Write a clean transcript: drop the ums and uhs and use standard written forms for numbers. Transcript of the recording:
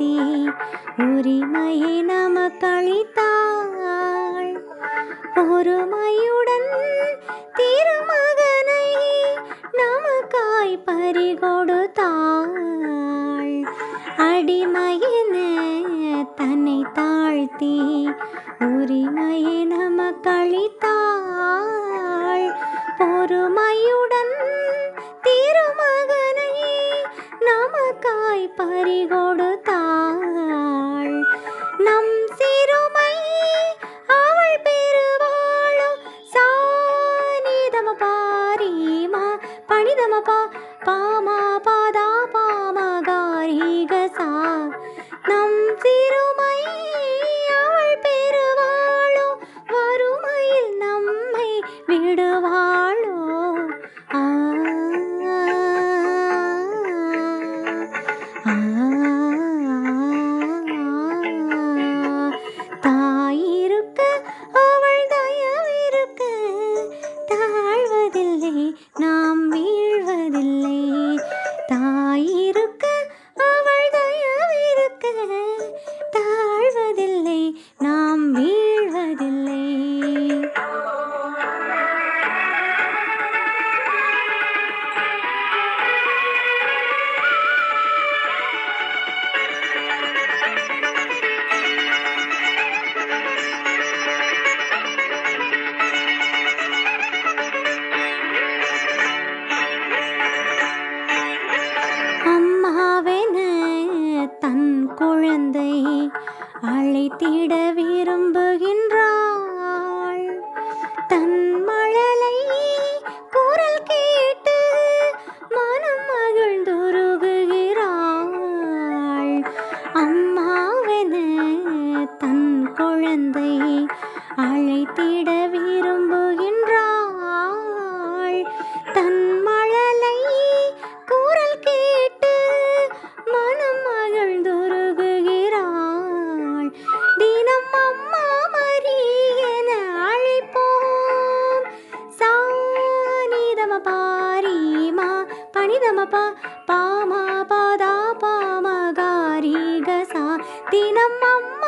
தாழ்த்தி உரிமையை நமக்களித்தாள். பொறுமையுடன் திருமகனை நமக்காய் பறிகொடுத்தாள். அடிமையென தன்னை தாழ்த்தி உரிமையை நமக்களித்தாள். பொறுமையுடன் திருமகனை நமக்காய் பறிகொடுத்தாள். நம் சிறுமை அவள் பெறுவாளோ சானிதம பாரிமா பணிதம பா பாமா பாதா பாமகாரிகசா. நம் சிறுமை அவள் பெறுவாளோ வறுமையில் நம்மை விடுவாளோ. தாயிருக்க அவள் தயவிருக்க தாழ்வதில்லை நாம் வீழ்வதில்லை. தாயிருக்க அவள் தயவிருக்க தாழ்வதில்லை நாம் வீழ்வதில்லை. அம்மாவென தன் குழந்தை அழைத்திட விரும்புகின்றாள். தன் மழலை குரல் கேட்டு மனம் மகிழ்ந்துருகுகிறாள். அம்மாவென தன் குழந்தை அழைத்திட விரும்புகின்றாள். தன் மழலை குரல் கேட்டு மனம் மகிழ்ந்துருகுகிறாள். தினம் அம்மா மரி என அழைப்போம். சானிதம பாரிமா பணிதம பா பாமா பாதா பாமகாரிகசா. தினம் அம்மா